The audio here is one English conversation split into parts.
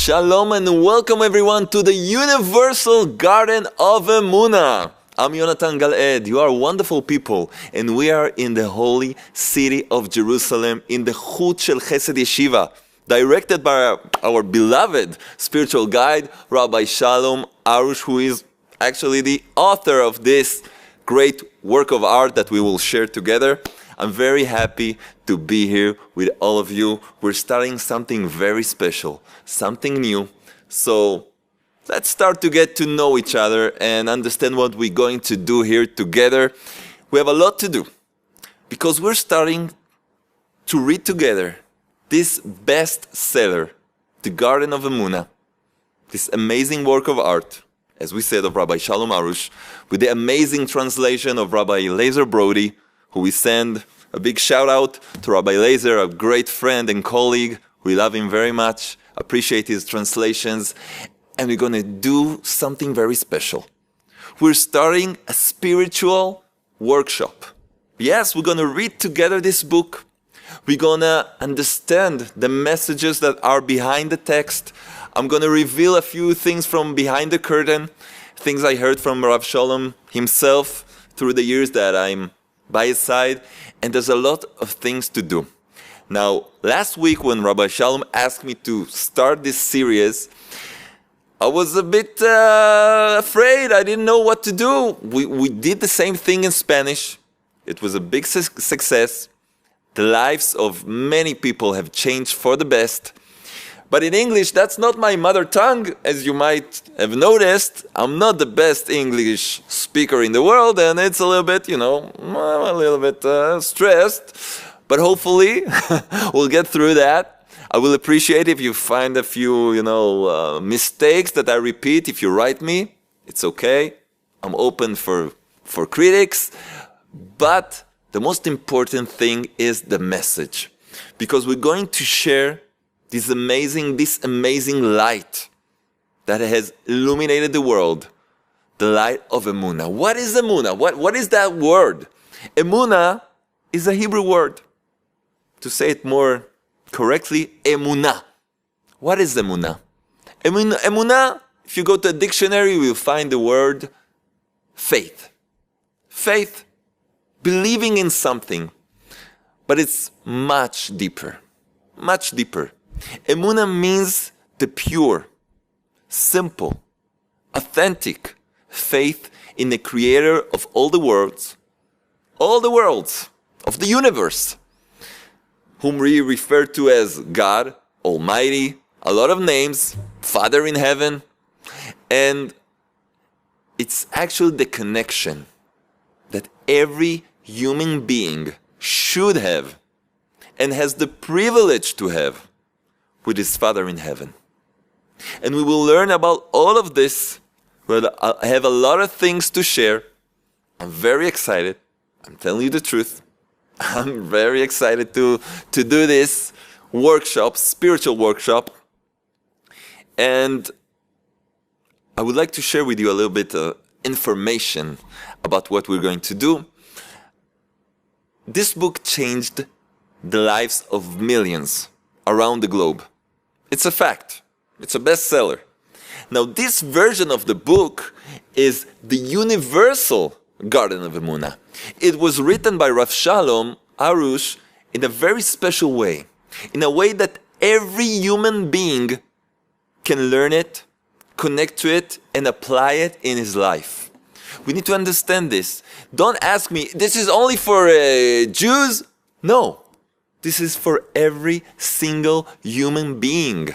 Shalom and welcome everyone to the Universal Garden of Emunah. I'm Yonatan Galed. You are wonderful people, and we are in the holy city of Jerusalem in the Chut Shel Chesed Yeshiva, directed by our beloved spiritual guide, Rabbi Shalom Arush, who is actually the author of this great work of art that we will share together. I'm very happy to be here with all of you. We're starting something very special, something new. So let's start to get to know each other and understand what we're going to do here together. We have a lot to do because we're starting to read together this bestseller, The Garden of Emunah, this amazing work of art, as we said, of Rabbi Shalom Arush, with the amazing translation of Rabbi Lazer Brody, who we send a big shout out to Rabbi Lazer, a great friend and colleague. We love him very much, appreciate his translations, and we're going to do something very special. We're starting a spiritual workshop. Yes, we're going to read together this book. We're going to understand the messages that are behind the text. I'm going to reveal a few things from behind the curtain, things I heard from Rav Shalom himself through the years that I'm by his side, and there's a lot of things to do. Now, last week when Rabbi Shalom asked me to start this series, I was a bit afraid. I didn't know what to do. We did the same thing in Spanish. It was a big success. The lives of many people have changed for the best. But in English, that's not my mother tongue. As you might have noticed, I'm not the best English speaker in the world, and it's a little bit, stressed. But hopefully, we'll get through that. I will appreciate if you find a few, mistakes that I repeat. If you write me, it's okay. I'm open for critics. But the most important thing is the message. Because we're going to share this amazing light that has illuminated the world, the light of Emunah. What is Emunah? What is that word? Emunah is a Hebrew word. To say it more correctly, Emunah. What is Emunah? Emunah, if you go to a dictionary, you will find the word faith. Faith, believing in something. But it's much deeper. Much deeper. Emunah means the pure, simple, authentic faith in the creator of all the worlds of the universe, whom we refer to as God, Almighty, a lot of names, Father in heaven. And it's actually the connection that every human being should have and has the privilege to have with his Father in heaven. And we will learn about all of this. I have a lot of things to share. I'm very excited. I'm telling you the truth. I'm very excited to do this workshop, spiritual workshop. And I would like to share with you a little bit of information about what we're going to do. This book changed the lives of millions around the globe. It's a fact. It's a bestseller. Now, this version of the book is the Universal Garden of Emunah. It was written by Rav Shalom Arush in a very special way, in a way that every human being can learn it, connect to it, and apply it in his life. We need to understand this. Don't ask me, this is only for Jews? No. This is for every single human being.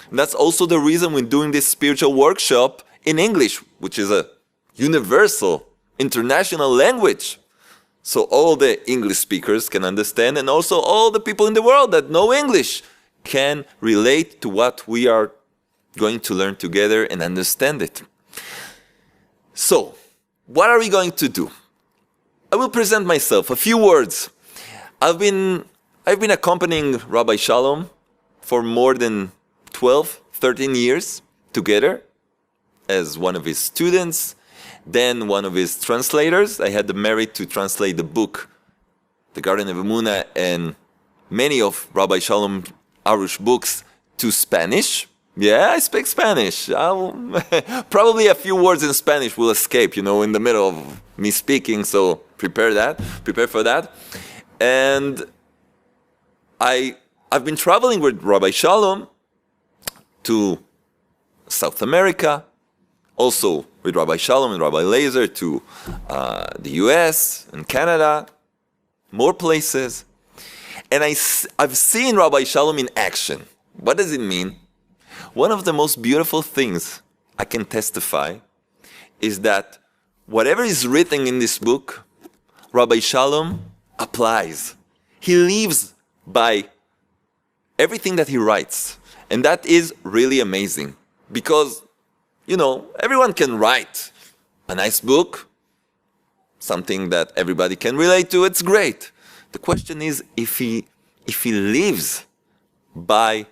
And that's also the reason we're doing this spiritual workshop in English, which is a universal, international language. So all the English speakers can understand, and also all the people in the world that know English can relate to what we are going to learn together and understand it. So, what are we going to do? I will present myself, a few words. I've been accompanying Rabbi Shalom for more than 12, 13 years together as one of his students, then one of his translators. I had the merit to translate the book, The Garden of Emunah, and many of Rabbi Shalom Arush books to Spanish. Yeah, I speak Spanish. Probably a few words in Spanish will escape, in the middle of me speaking. So prepare for that. And I've been traveling with Rabbi Shalom to South America, also with Rabbi Shalom and Rabbi Laser to the US and Canada, more places. And I've seen Rabbi Shalom in action. What does it mean? One of the most beautiful things I can testify is that whatever is written in this book, Rabbi Shalom applies. He lives by everything that he writes. And that is really amazing. Because, everyone can write a nice book, something that everybody can relate to, it's great. The question is if he lives by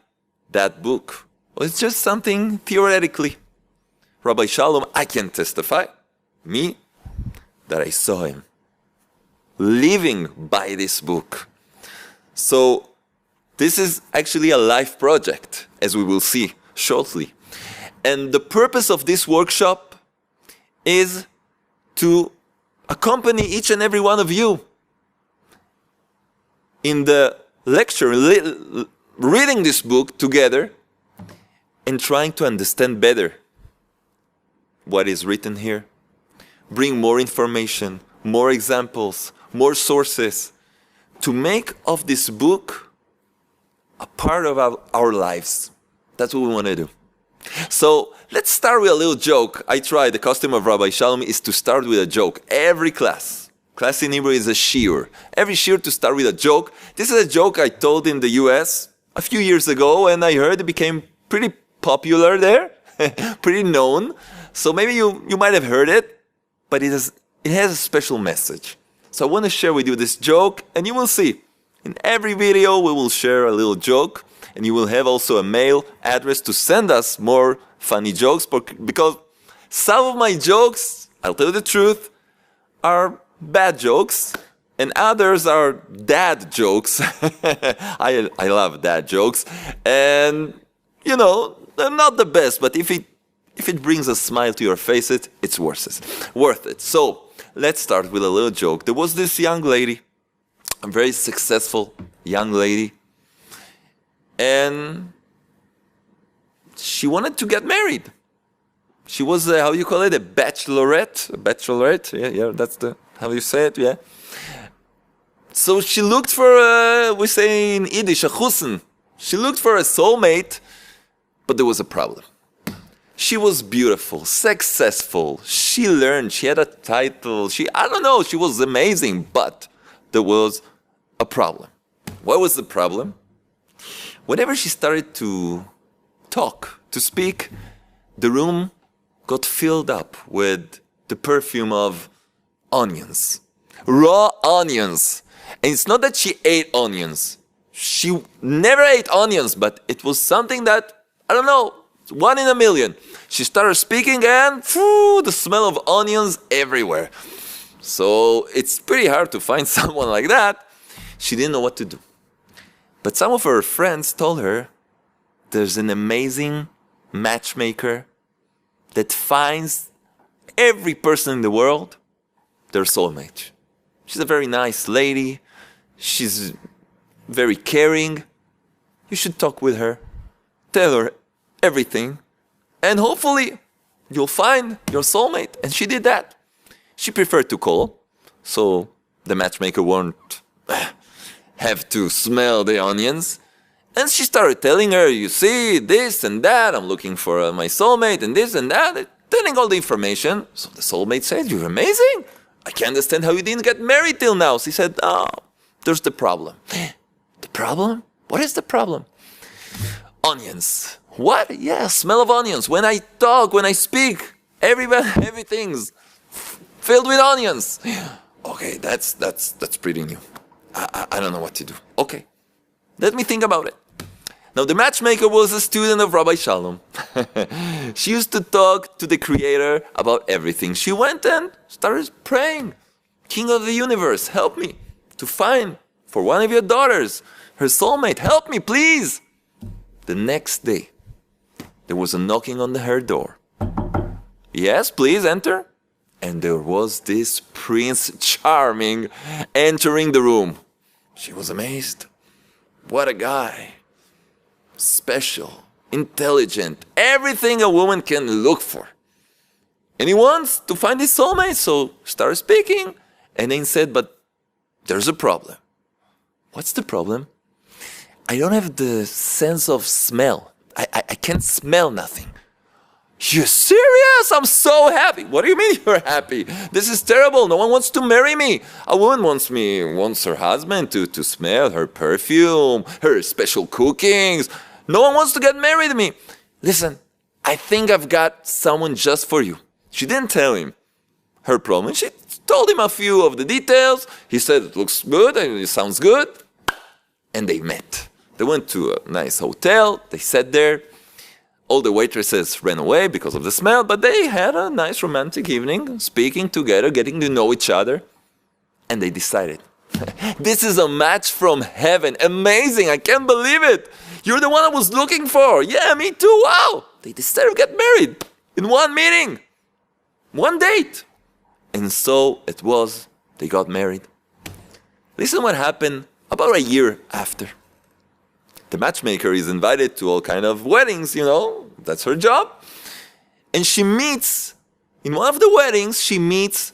that book, or it's just something theoretically. Rabbi Shalom, I can testify, me, that I saw him living by this book. So this is actually a life project, as we will see shortly. And the purpose of this workshop is to accompany each and every one of you in the lecture, reading this book together and trying to understand better what is written here. Bring more information, more examples, more sources to make of this book a part of our lives. That's what we want to do. So let's start with a little joke. The custom of Rabbi Shalom is to start with a joke. Every class in Hebrew is a shiur. Every shiur to start with a joke. This is a joke I told in the US a few years ago, and I heard it became pretty popular there, pretty known. So maybe you might have heard it, but it has a special message. So I want to share with you this joke, and you will see. In every video, we will share a little joke, and you will have also a mail address to send us more funny jokes, because some of my jokes, I'll tell you the truth, are bad jokes, and others are dad jokes. I love dad jokes, and they're not the best, but if it brings a smile to your face, it's worth it. So let's start with a little joke. There was this young lady, a very successful young lady, and she wanted to get married. She was, how do you call it, a bachelorette? Yeah, that's how you say it, yeah. So she looked for, we say in Yiddish, a chusen. She looked for a soulmate, but there was a problem. She was beautiful, successful. She learned, she had a title. She was amazing, but there was a problem. What was the problem? Whenever she started to talk, to speak, the room got filled up with the perfume of onions, raw onions. And it's not that she ate onions. She never ate onions, but it was something that, one in a million. She started speaking and the smell of onions everywhere. So it's pretty hard to find someone like that. She didn't know what to do. But some of her friends told her there's an amazing matchmaker that finds every person in the world their soulmate. She's a very nice lady. She's very caring. You should talk with her. Tell her everything. And hopefully you'll find your soulmate. And she did that. She preferred to call, so the matchmaker won't have to smell the onions. And she started telling her, you see, this and that, I'm looking for my soulmate and this and that, telling all the information. So the soulmate said, you're amazing. I can't understand how you didn't get married till now. She said, there's the problem. The problem? What is the problem? Onions. What? Yeah, smell of onions. When I talk, when I speak, everything's filled with onions. Okay, that's pretty new. I don't know what to do. Okay, let me think about it. Now, the matchmaker was a student of Rabbi Shalom. She used to talk to the Creator about everything. She went and started praying, King of the universe, help me to find for one of your daughters her soulmate. Help me, please. The next day, there was a knocking on her door. Yes, please enter. And there was this Prince Charming entering the room. She was amazed. What a guy. Special, intelligent, everything a woman can look for. And he wants to find his soulmate, so started speaking. And then said, but there's a problem. What's the problem? I don't have the sense of smell. I can't smell nothing. You're serious? I'm so happy. What do you mean you're happy? This is terrible. No one wants to marry me. A woman wants her husband to smell her perfume, her special cookings. No one wants to get married to me. Listen, I think I've got someone just for you. She didn't tell him her problem. She told him a few of the details. He said, it looks good and it sounds good. And they met. They went to a nice hotel. They sat there. All the waitresses ran away because of the smell, but they had a nice romantic evening, speaking together, getting to know each other. And they decided, this is a match from heaven. Amazing. I can't believe it. You're the one I was looking for. Yeah, me too. Wow. They decided to get married in one meeting, one date. And so it was. They got married. Listen what happened about a year after. The matchmaker is invited to all kind of weddings, that's her job. And she meets, in one of the weddings, she meets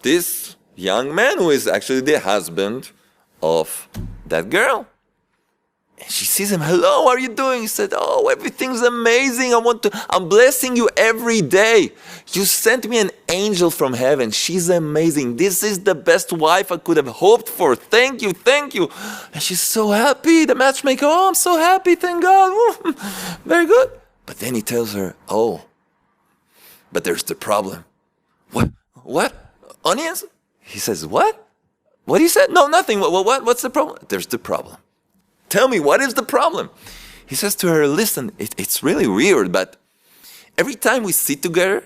this young man who is actually the husband of that girl. And she sees him, hello, how are you doing? He said, oh, everything's amazing. I'm blessing you every day. You sent me an angel from heaven. She's amazing. This is the best wife I could have hoped for. Thank you, thank you. And she's so happy. The matchmaker, oh, I'm so happy, thank God. Very good. But then he tells her, oh, but there's the problem. What? Onions? He says, what? What he said? No, nothing. What's the problem? There's the problem. Tell me, what is the problem? He says to her, listen, it's really weird, but every time we sit together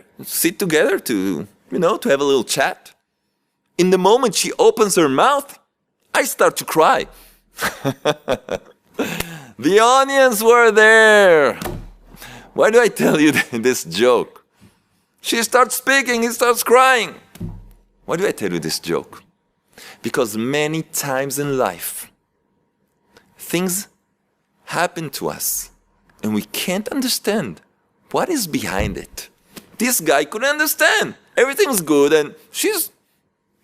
to have a little chat, in the moment she opens her mouth, I start to cry. The onions were there. Why do I tell you this joke? She starts speaking, he starts crying. Why do I tell you this joke? Because many times in life, things happen to us and we can't understand what is behind it. This guy couldn't understand. Everything's good and she's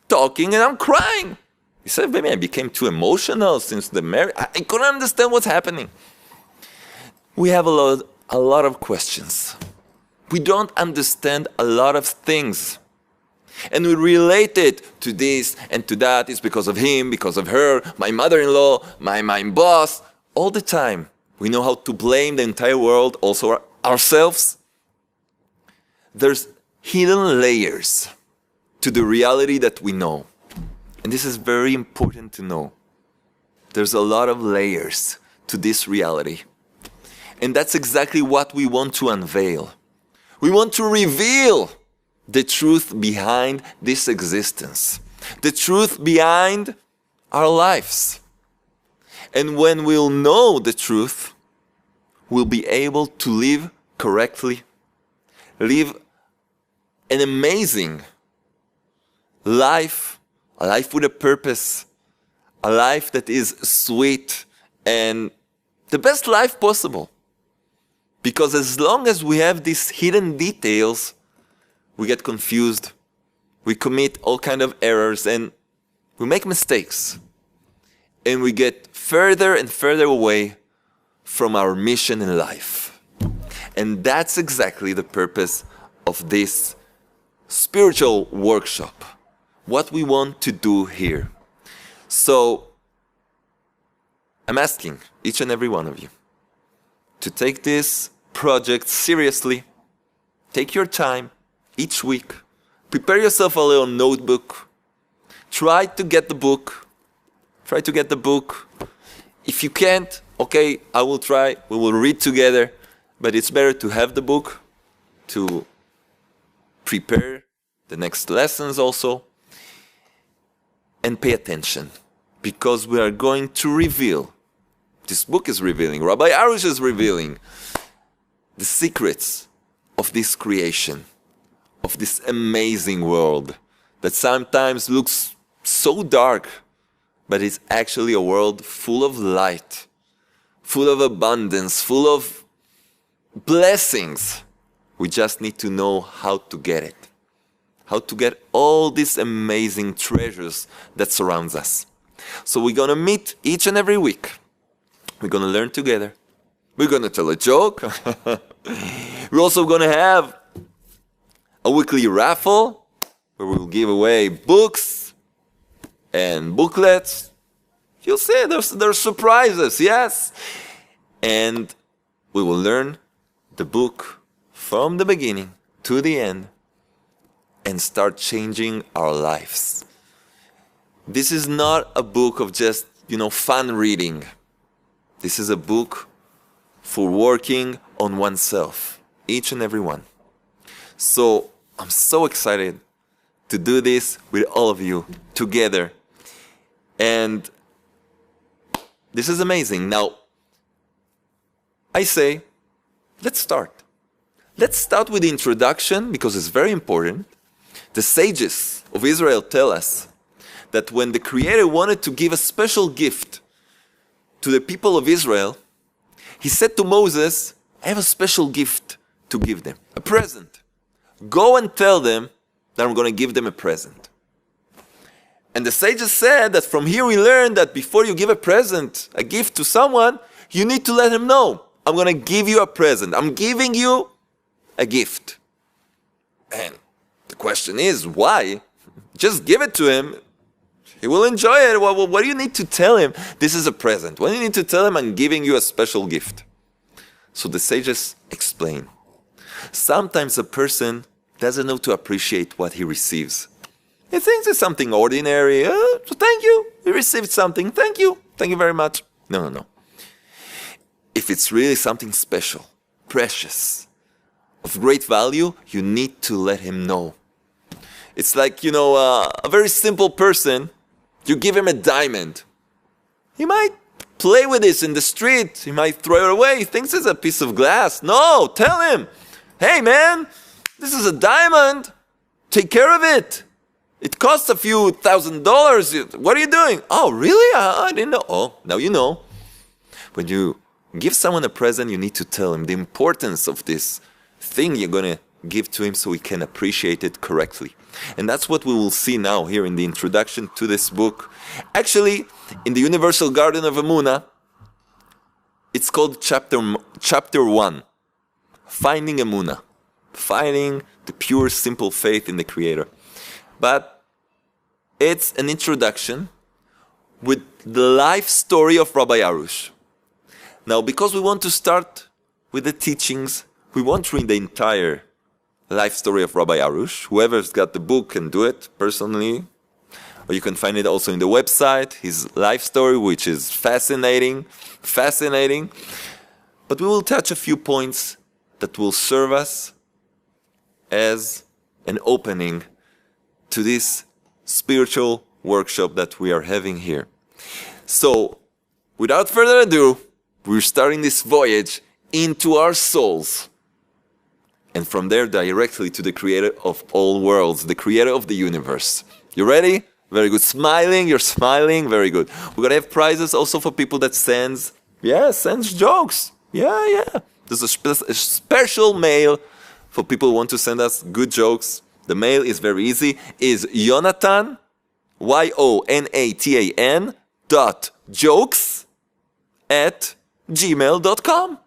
talking and I'm crying. He said, maybe I became too emotional since the marriage. I couldn't understand what's happening. We have a lot of questions. We don't understand a lot of things. And we relate it to this and to that. It's because of him, because of her, my mother-in-law, my boss. All the time, we know how to blame the entire world, also ourselves. There's hidden layers to the reality that we know. And this is very important to know. There's a lot of layers to this reality. And that's exactly what we want to unveil. We want to reveal the truth behind this existence, the truth behind our lives. And when we'll know the truth, we'll be able to live correctly, live an amazing life, a life with a purpose, a life that is sweet and the best life possible. Because as long as we have these hidden details, we get confused, we commit all kind of errors, and we make mistakes. And we get further and further away from our mission in life. And that's exactly the purpose of this spiritual workshop, what we want to do here. So, I'm asking each and every one of you to take this project seriously. Take your time each week. Prepare yourself a little notebook. Try to get the book. If you can't, okay, I will try. We will read together. But it's better to have the book to prepare the next lessons also. And pay attention. Because we are going to reveal. This book is revealing. Rabbi Arush is revealing the secrets of this creation, of this amazing world that sometimes looks so dark, but it's actually a world full of light, full of abundance, full of blessings. We just need to know how to get it, how to get all these amazing treasures that surrounds us. So we're going to meet each and every week. We're going to learn together. We're going to tell a joke. We're also going to have a weekly raffle where we'll give away books and booklets. You'll see, there's surprises, yes. And we will learn the book from the beginning to the end and start changing our lives. This is not a book of just, fun reading. This is a book for working on oneself, each and every one. So I'm so excited to do this with all of you together. And this is amazing. Now, I say, let's start. Let's start with the introduction because it's very important. The sages of Israel tell us that when the Creator wanted to give a special gift to the people of Israel, he said to Moses, I have a special gift to give them, a present. Go and tell them that I'm going to give them a present. And the sages said that from here we learn that before you give a present, a gift to someone, you need to let him know, I'm going to give you a present. I'm giving you a gift. And the question is, why? Just give it to him. He will enjoy it. What do you need to tell him? This is a present. What do you need to tell him? I'm giving you a special gift. So the sages explain. Sometimes a person doesn't know to appreciate what he receives. He thinks it's something ordinary. So thank you. You received something. Thank you. Thank you very much. No. If it's really something special, precious, of great value, you need to let him know. It's like, a very simple person, you give him a diamond. He might play with this in the street. He might throw it away. He thinks it's a piece of glass. No, tell him, hey man, this is a diamond. Take care of it. It costs a few $1,000s. What are you doing? Oh, really? I didn't know. Oh, now you know. When you give someone a present, you need to tell him the importance of this thing you're going to give to him so he can appreciate it correctly. And that's what we will see now here in the introduction to this book. Actually, in the Universal Garden of Emunah, it's called chapter 1, Finding Emunah, finding the pure, simple faith in the Creator. But it's an introduction with the life story of Rabbi Arush. Now, because we want to start with the teachings, we won't read the entire life story of Rabbi Arush. Whoever's got the book can do it personally. Or you can find it also in the website, his life story, which is fascinating. But we will touch a few points that will serve us as an opening to this spiritual workshop that we are having here. So, without further ado, we're starting this voyage into our souls. And from there, directly to the Creator of all worlds, the Creator of the universe. You ready? Very good. Smiling, you're smiling. Very good. We're going to have prizes also for people that sends jokes. Yeah. There's a special mail for people who want to send us good jokes. The mail is very easy. Is Yonatan, Yonatan .jokes@gmail.com.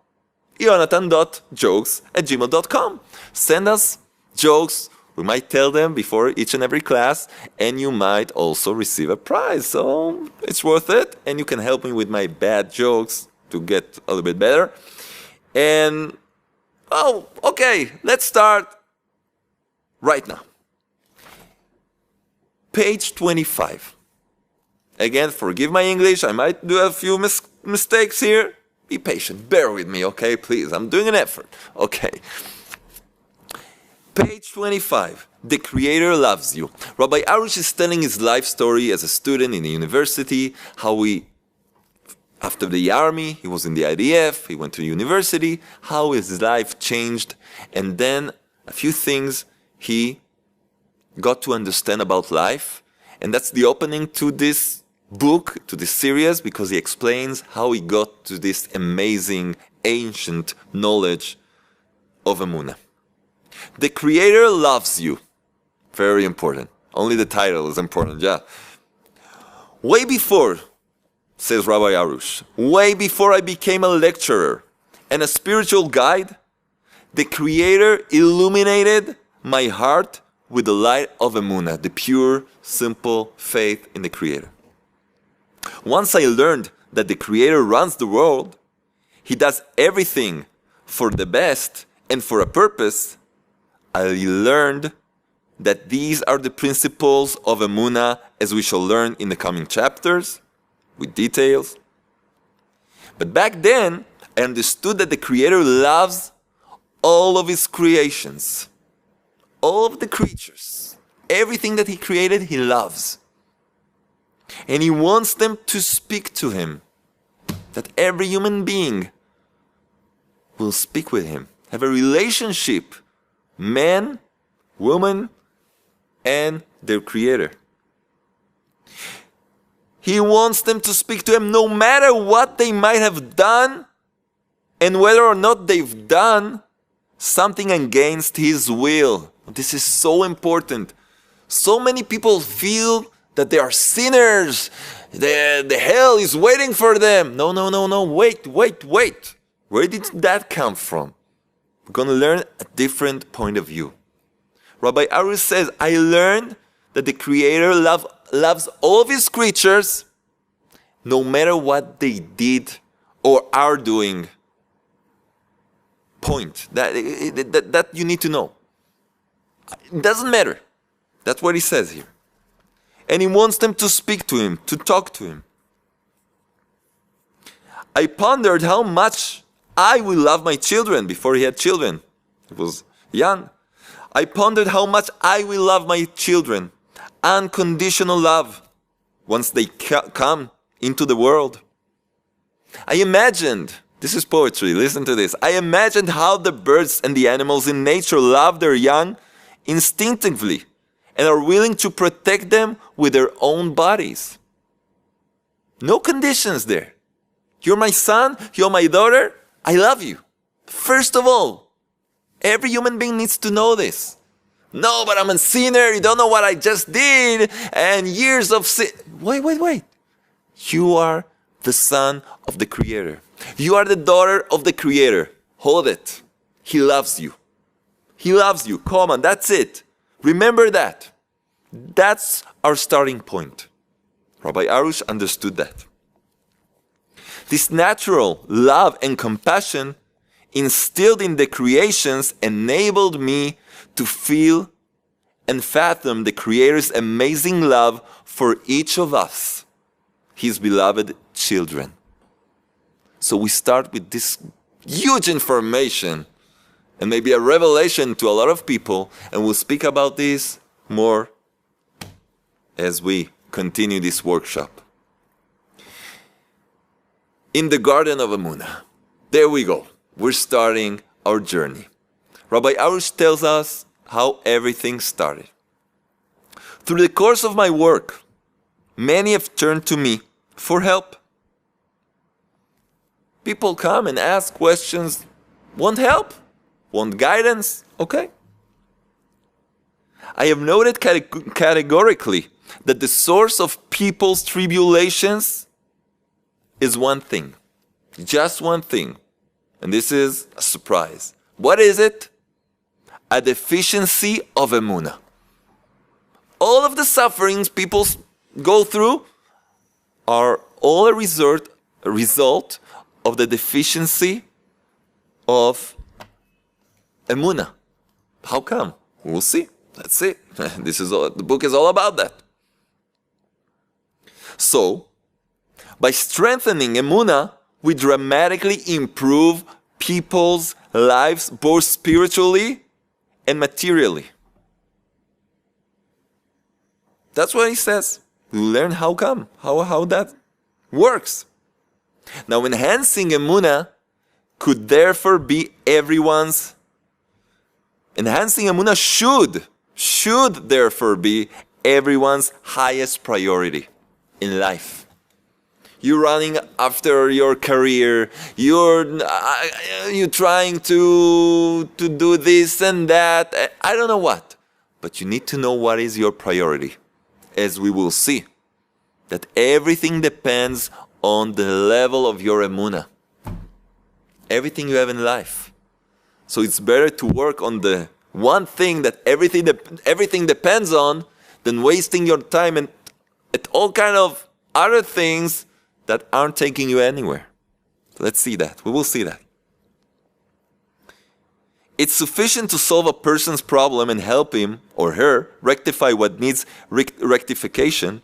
Yonatan.jokes@gmail.com. Send us jokes. We might tell them before each and every class, and you might also receive a prize. So it's worth it, and you can help me with my bad jokes to get a little bit better. And, okay, let's start right now. Page 25. Again, forgive my English. I might do a few mistakes here. Be patient. Bear with me, okay? Please. I'm doing an effort. Okay. Page 25. The Creator loves you. Rabbi Arush is telling his life story as a student in the university, how he after the army, he was in the IDF, he went to university, how his life changed, and then a few things he got to understand about life. And that's the opening to this book, to this series, because he explains how he got to this amazing, ancient knowledge of Emunah. The Creator loves you. Very important. Only the title is important, yeah. Way before, says Rabbi Arush, way before I became a lecturer and a spiritual guide, the Creator illuminated my heart with the light of Emunah, the pure, simple faith in the Creator. Once I learned that the Creator runs the world, He does everything for the best and for a purpose, I learned that these are the principles of Emunah, as we shall learn in the coming chapters, with details. But back then, I understood that the Creator loves all of His creations, all of the creatures. Everything that He created, He loves. And He wants them to speak to Him, that every human being will speak with Him, have a relationship, man, woman, and their Creator. He wants them to speak to Him no matter what they might have done and whether or not they've done something against His will. This is so important. So many people feel that they are sinners. The hell is waiting for them. No. Wait. Where did that come from? We're going to learn a different point of view. Rabbi Arush says, I learned that the Creator loves all of His creatures, no matter what they did or are doing. Point. That you need to know. It doesn't matter. That's what he says here. And He wants them to speak to Him, to talk to Him. I pondered how much I will love my children before he had children. He was young. I pondered how much I will love my children. Unconditional love once they come into the world. I imagined, this is poetry, listen to this. I imagined how the birds and the animals in nature love their young instinctively and are willing to protect them with their own bodies. No conditions there. You're my son, you're my daughter, I love you. First of all, every human being needs to know this. No, but I'm a sinner, you don't know what I just did, and years of sin. Wait. You are the son of the Creator. You are the daughter of the Creator. Hold it. He loves you. He loves you. Come on, that's it. Remember that. That's our starting point. Rabbi Arush understood that. This natural love and compassion instilled in the creations enabled me to feel and fathom the Creator's amazing love for each of us, His beloved children. So we start with this huge information and maybe a revelation to a lot of people, and we'll speak about this more as we continue this workshop. In the Garden of Emunah, there we go. We're starting our journey. Rabbi Arush tells us how everything started. Through the course of my work, many have turned to me for help. People come and ask questions, want help, want guidance, okay. I have noted categorically that the source of people's tribulations is one thing, just one thing, and this is a surprise. What is it? A deficiency of Emunah. All of the sufferings people go through are all a result of the deficiency of Emunah. How come? We'll see. Let's see. The book is all about that. So, by strengthening Emunah, we dramatically improve people's lives, both spiritually and materially. That's what he says. We learn how come, how that works. Now, enhancing Emunah could therefore be everyone's. Enhancing Emunah should therefore be everyone's highest priority in life. You're running after your career. You're trying to do this and that. I don't know what. But you need to know what is your priority. As we will see, that everything depends on the level of your Emunah. Everything you have in life. So it's better to work on the one thing that everything depends on than wasting your time at all kind of other things that aren't taking you anywhere. Let's see that. We will see that. It's sufficient to solve a person's problem and help him or her rectify what needs rectification.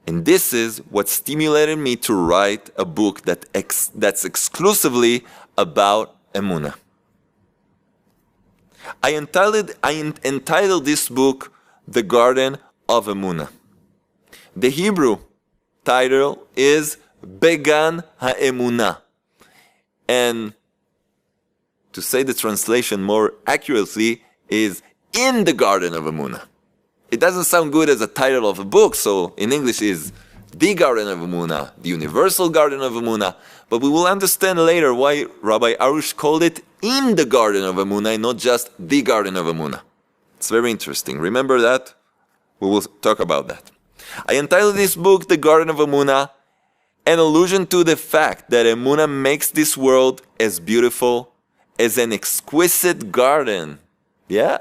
And this is what stimulated me to write a book that's exclusively about Emunah. I entitled this book The Garden of Emunah. The Hebrew title is Began HaEmunah. And to say the translation more accurately is In the Garden of Emunah. It doesn't sound good as a title of a book, so in English is The Garden of Emunah, the Universal Garden of Emunah. But we will understand later why Rabbi Arush called it In the Garden of Emunah and not just The Garden of Emunah. It's very interesting. Remember that? We will talk about that. I entitled this book The Garden of Emunah, an allusion to the fact that Emunah makes this world as beautiful as an exquisite garden. Yeah.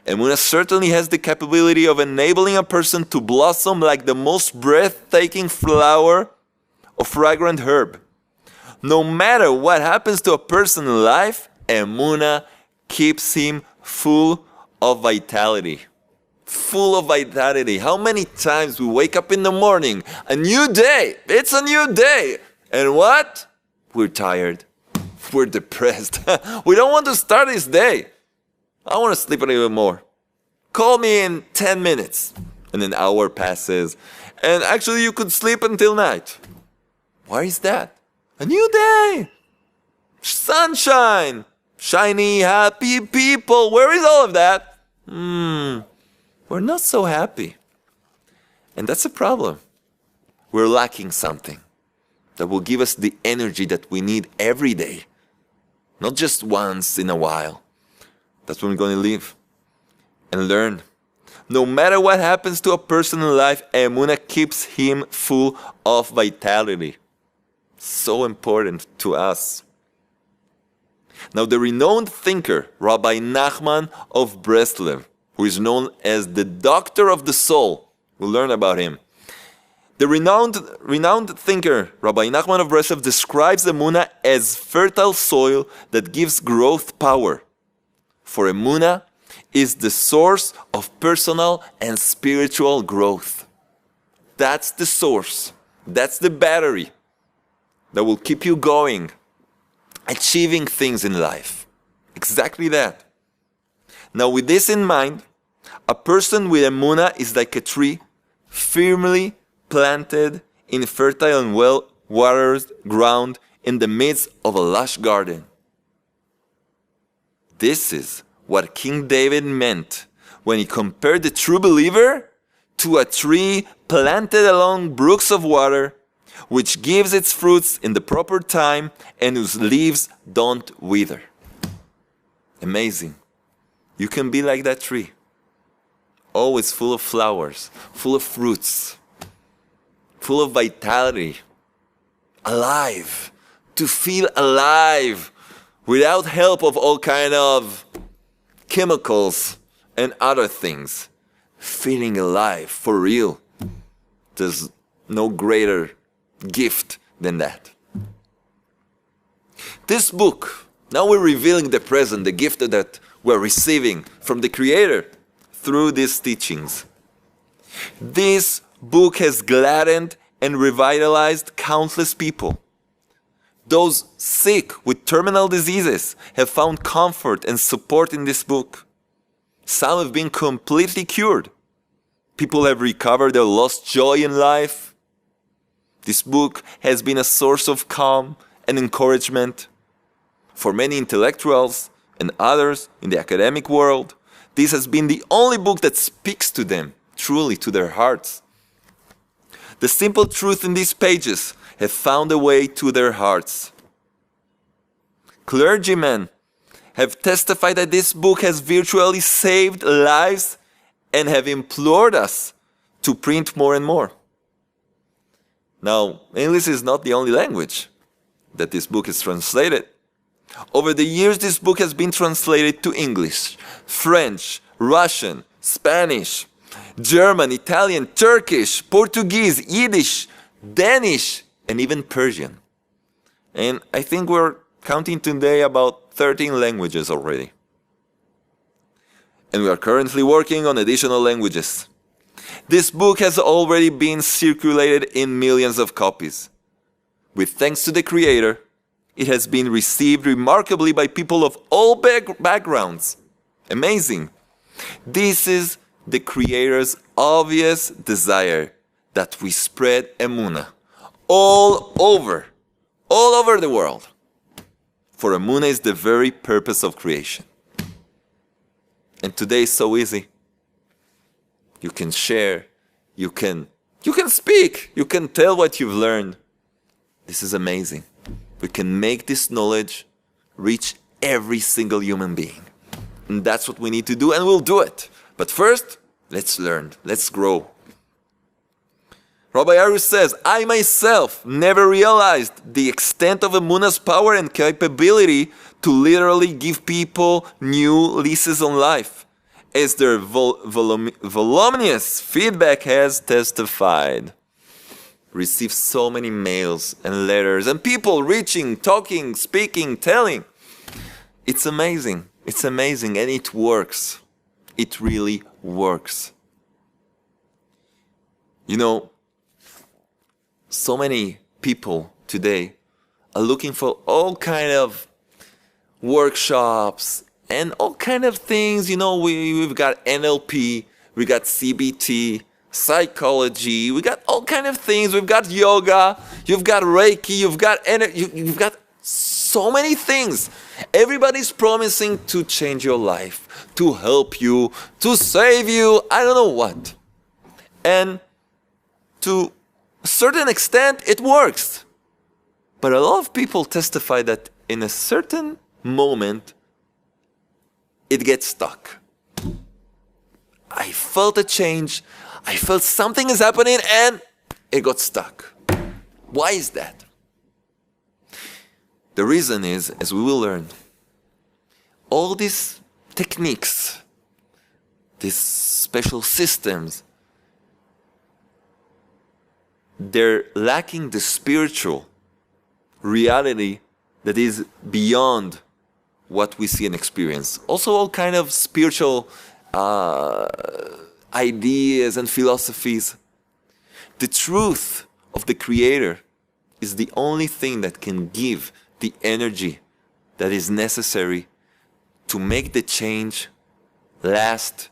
Emunah certainly has the capability of enabling a person to blossom like the most breathtaking flower or fragrant herb. No matter what happens to a person in life, Emunah keeps him full of vitality. Full of vitality. How many times we wake up in the morning, a new day, it's a new day. And what? We're tired. We're depressed. We don't want to start this day. I want to sleep a little bit more. Call me in 10 minutes. And an hour passes. And actually you could sleep until night. Why is that? A new day. Sunshine. Shiny, happy people. Where is all of that? We're not so happy. And that's a problem. We're lacking something that will give us the energy that we need every day. Not just once in a while. That's when we're going to live and learn. No matter what happens to a person in life, Emunah keeps him full of vitality. So important to us. Now, the renowned thinker, Rabbi Nachman of Breslev, who is known as the doctor of the soul, we'll learn about him. The renowned thinker, Rabbi Nachman of Breslev, describes Emunah as fertile soil that gives growth power. For Emunah is the source of personal and spiritual growth. That's the source. That's the battery that will keep you going, achieving things in life. Exactly that. Now, with this in mind, a person with Emunah is like a tree firmly planted in fertile and well-watered ground in the midst of a lush garden. This is what King David meant when he compared the true believer to a tree planted along brooks of water, which gives its fruits in the proper time and whose leaves don't wither. Amazing. You can be like that tree. Always full of flowers, full of fruits, full of vitality, alive, to feel alive without help of all kind of chemicals and other things. Feeling alive for real. There's no greater gift than that. This book, now we're revealing the present, the gift that we're receiving from the Creator through these teachings. This book has gladdened and revitalized countless people. Those sick with terminal diseases have found comfort and support in this book. Some have been completely cured. People have recovered their lost joy in life. This book has been a source of calm and encouragement for many intellectuals and others in the academic world. This has been the only book that speaks to them, truly to their hearts. The simple truth in these pages have found a way to their hearts. Clergymen have testified that this book has virtually saved lives and have implored us to print more and more. Now, English is not the only language that this book is translated. Over the years, this book has been translated to English, French, Russian, Spanish, German, Italian, Turkish, Portuguese, Yiddish, Danish, and even Persian. And I think we're counting today about 13 languages already. And we are currently working on additional languages. This book has already been circulated in millions of copies. With thanks to the Creator, it has been received remarkably by people of all backgrounds. Amazing. This is the Creator's obvious desire that we spread Emunah all over the world. For Emunah is the very purpose of creation. And today is so easy. You can share, you can speak, you can tell what you've learned. This is amazing. We can make this knowledge reach every single human being. And that's what we need to do, and we'll do it. But first, let's learn, let's grow. Rabbi Arush says, I myself never realized the extent of Emunah's power and capability to literally give people new leases on life, as their voluminous feedback has testified. Received so many mails and letters and people reaching, talking, speaking, telling. It's amazing. It's amazing, and it works. It really works. You know, so many people today are looking for all kind of workshops and all kind of things. You know, we've got NLP, we got CBT, psychology, we got all kind of things. We've got yoga, you've got Reiki, you've got so many things. Everybody's promising to change your life, to help you, to save you, I don't know what. And to a certain extent, it works. But a lot of people testify that in a certain moment, it gets stuck. I felt a change, I felt something is happening, and it got stuck. Why is that? The reason is, as we will learn, all these techniques, these special systems, they're lacking the spiritual reality that is beyond what we see and experience. Also all kind of spiritual ideas and philosophies. The truth of the Creator is the only thing that can give the energy that is necessary to make the change last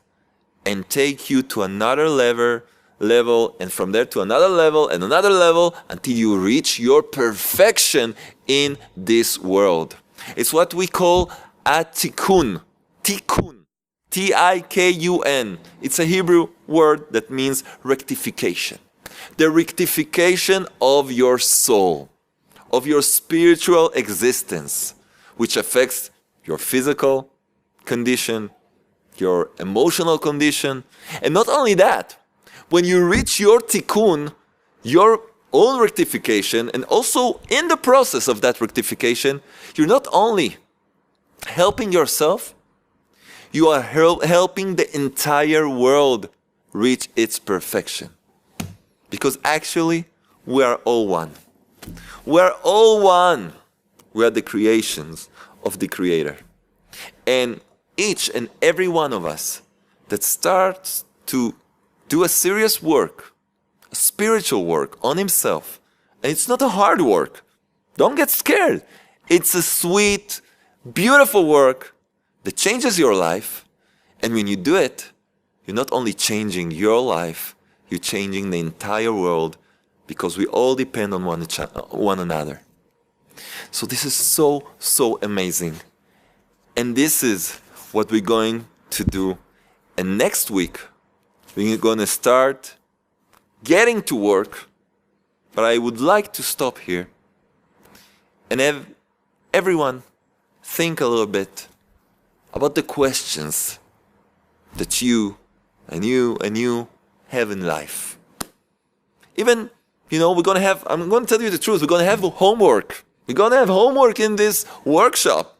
and take you to another level, and from there to another level and another level until you reach your perfection in this world. It's what we call a tikkun. Tikkun. T-I-K-U-N. It's a Hebrew word that means rectification. The rectification of your soul, of your spiritual existence, which affects your physical condition, your emotional condition, and not only that, when you reach your tikkun, your own rectification, and also in the process of that rectification, you're not only helping yourself, you are helping the entire world reach its perfection. Because actually, we are all one. We are all one. We are the creations of the Creator. And each and every one of us that starts to do a serious work, a spiritual work on himself, and it's not a hard work. Don't get scared. It's a sweet, beautiful work that changes your life. And when you do it, you're not only changing your life, you're changing the entire world because we all depend on one another. So this is so amazing. And this is what we're going to do. And next week, we're going to start getting to work. But I would like to stop here and have everyone think a little bit about the questions that you have in life. Even, I'm going to tell you the truth, we're going to have homework. We're going to have homework in this workshop.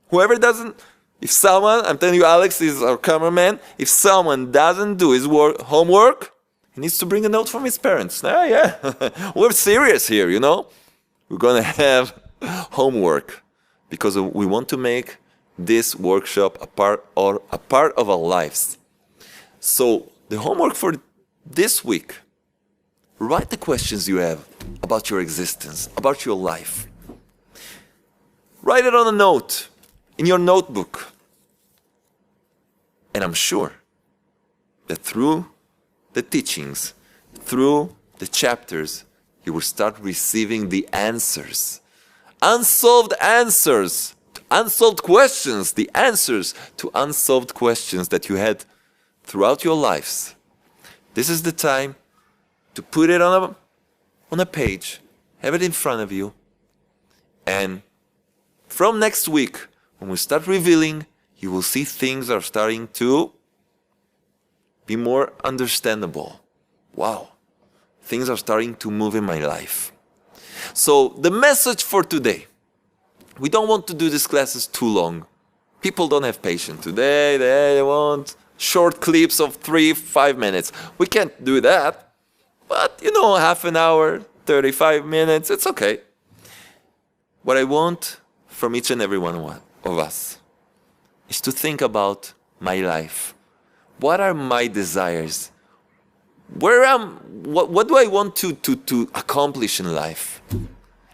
Whoever doesn't, I'm telling you, Alex is our cameraman, if someone doesn't do his homework, he needs to bring a note from his parents. Yeah. We're serious here, We're going to have homework because we want to make this workshop a part of our lives. So the homework for this week, write the questions you have about your existence, about your life. Write it on a note, in your notebook. And I'm sure that through the teachings, through the chapters, you will start receiving the answers. Unsolved answers, unsolved questions, the answers to unsolved questions that you had throughout your lives. This is the time to put it on a page, have it in front of you, and from next week, when we start revealing, you will see things are starting to be more understandable. Wow, things are starting to move in my life. So the message for today, we don't want to do these classes too long. People don't have patience today. They want short clips of 3-5 minutes. We can't do that. But, half an hour, 35 minutes, it's okay. What I want from each and every one of us is to think about my life. What are my desires? What do I want to accomplish in life?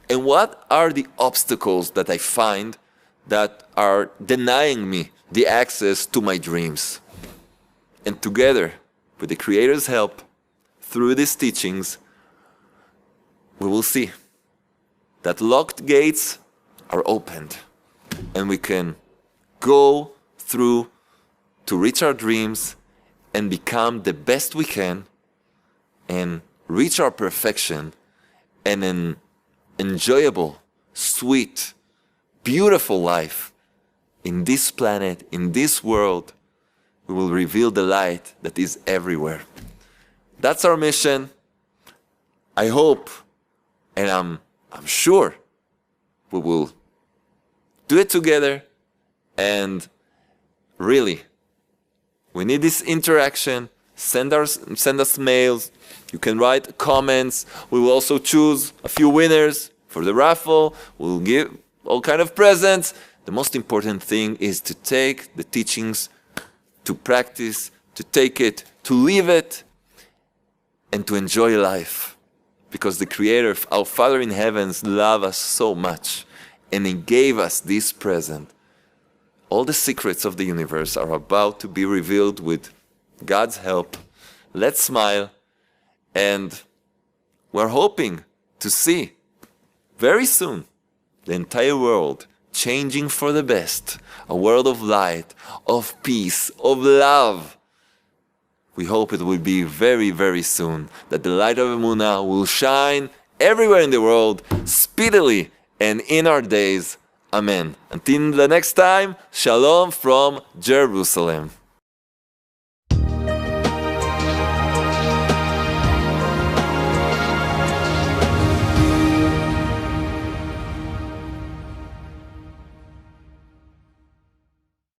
And what are the obstacles that I find that are denying me the access to my dreams? And together, with the Creator's help, through these teachings, we will see that locked gates are opened and we can go through to reach our dreams and become the best we can and reach our perfection and an enjoyable, sweet, beautiful life in this planet, in this world. We will reveal the light that is everywhere. That's our mission. I hope, and I'm sure, we will do it together. And really, we need this interaction. Send us mails. You can write comments. We will also choose a few winners for the raffle. We'll give all kind of presents. The most important thing is to take the teachings, to practice, to take it, to live it, and to enjoy life. Because the Creator, our Father in heavens, loves us so much. And He gave us this present. All the secrets of the universe are about to be revealed with God's help. Let's smile. And we're hoping to see very soon the entire world changing for the best. A world of light, of peace, of love. We hope it will be very, very soon that the light of Emunah will shine everywhere in the world, speedily and in our days. Amen. Until the next time, Shalom from Jerusalem.